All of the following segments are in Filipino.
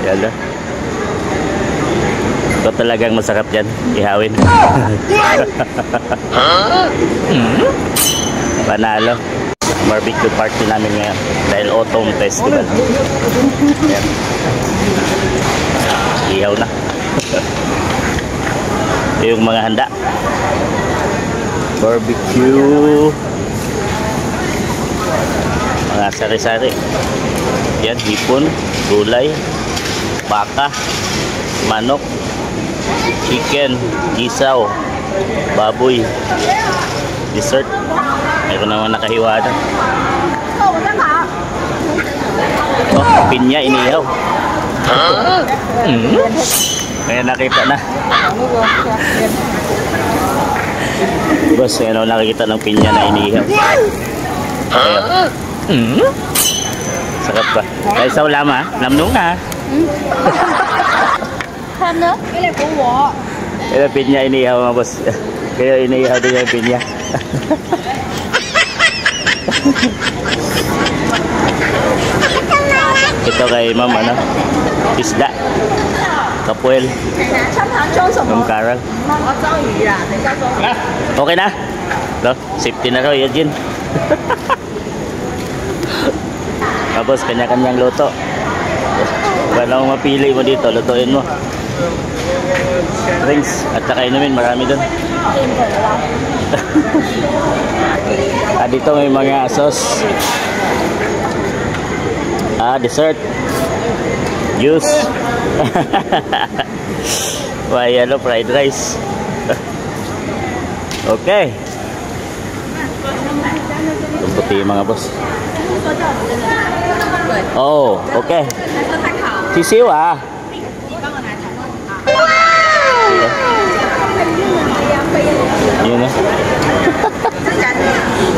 Yan na. Ito talagang masarap yan, ihawin. Panalo. Barbecue party namin ngayon dahil autumn festival. Yan. Ihaw na. Yung mga handa. Barbecue. Mga sari-sari. Yan, hipon, gulay, baka, manok, chicken, isaw, baboy, dessert. Mayroon naman nakahiwa na. Oh, pinya inihaw. Kaya nakita na. Boss, ano nakikita ng pinya na inihaw. Sarap ba? Kaya sa ulama, namnung na. Ito pinya inihaw mga boss. Kaya inihaw din yung pinya. Ito kay ma'am ano, isda, kapuel, yung karal. Okay na? No? Safety na raw yan, Jin. Tapos kanya-kanyang luto. Kung anong mapili mo dito, lutuin mo. Drinks at saka inumin, marami doon. Dito may mga sauce. Dessert. Juice. May ano, fried rice. Okay. Itong puti mga boss. Oh, okay. Sisiw Yun na.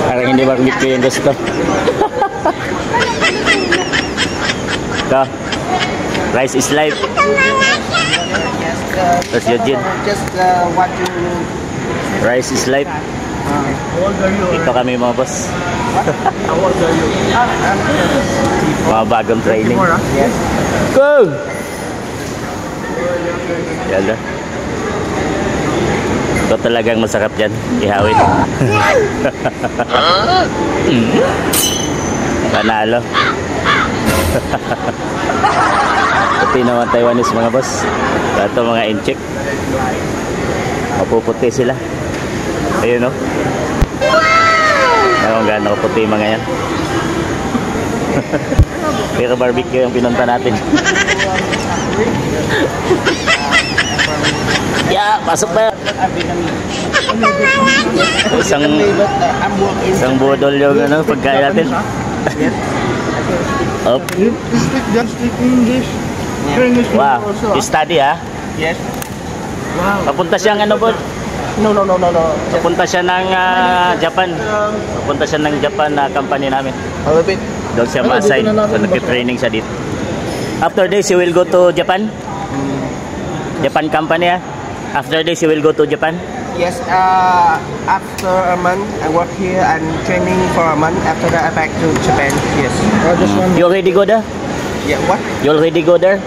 Parang hindi barbecue yung gusto. Ito. Rice is life. Terus Yojin. Rice is life. Ito kami mga boss. Mga bagong training. Go! Yan na. Ito talagang masarap yan, ihawin. Panalo. Puti naman Taiwanese mga boss. Ito mga incheck. Mapuputi sila. Ayun o. Ayun gano'n puti mga yan. Pero barbecue yung pinunta natin. Ya, pasok na. Isang budol yung ano, pagkain natin. Up. Wow, you study Yes. Wow. Papunta siyang ano po? No. Papunta siya ng Japan. Papunta siya ng Japan na company namin. Malapit. Doon siya ma-assign. So nag-training siya dito. After this, you will go to Japan? Japan company After this, you will go to Japan? Yes, after a month, I work here and training for a month. After that, I back to Japan. Yes. You already go there? Yeah, what? You already go there?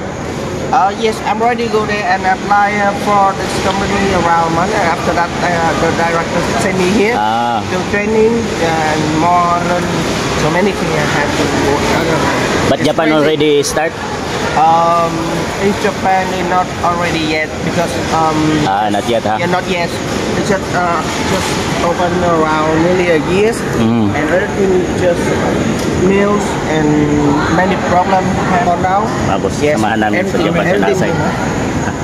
Yes, I'm already go there and apply for this company around a month. After that, the director send me here to training and more learn so many things I have to work. But it's Japan crazy. Already start? In Japan, not already yet because not yet, Yeah, not yet. It's just open around nearly a year, and everything just meals and many problems have now. Boss, samahan namin sa Japan sa Nasay.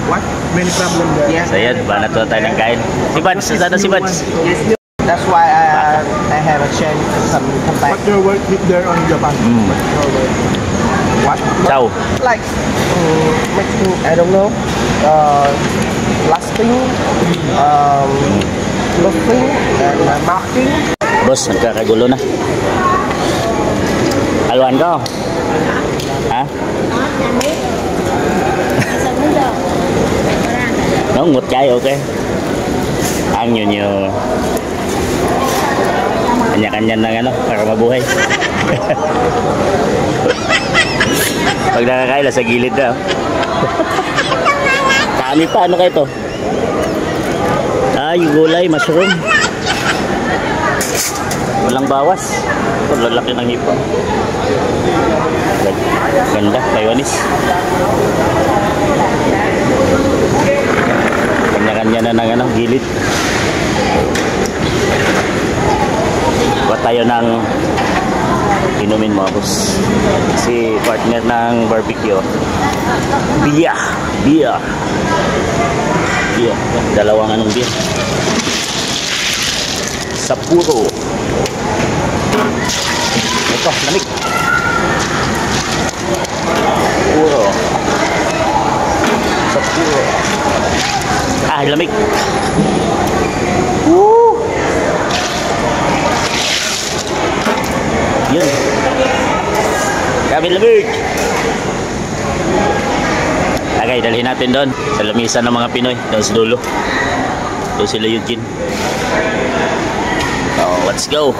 What? Many problems there. Yes. So yan, banat na tayo ng kain. Si Bads, sana si Bads. That's why I have a chance to come back. What your work there on Japan? What? Ciao. Like making, I don't know, lasting, clothing, and marketing. Boss, nagkakagulo na. Haluan ko. Nó ngụt chay ok. Ăn nhiều Kanya-kanya ng ano para mabuhay. Pag nakakain, sa gilid na. Kami pa, ano kayo to? Ah, yung gulay, mushroom. Walang bawas. Ito, lalaki ng hipon. Ganda, kayonis. Kanya-kanya na ng ano, gilid. Kuha tayo ng inumin mga boss. Si partner ng barbecue. Beer. Dalawang anong beer. Sapporo. Ito, lamig. Sapporo. Ah, lamig. Woo! Yun. Grabe lamig. Okay, dalhin natin doon sa lamisan ng mga Pinoy doon sa dulo. Doon sila Eugene. So, let's go.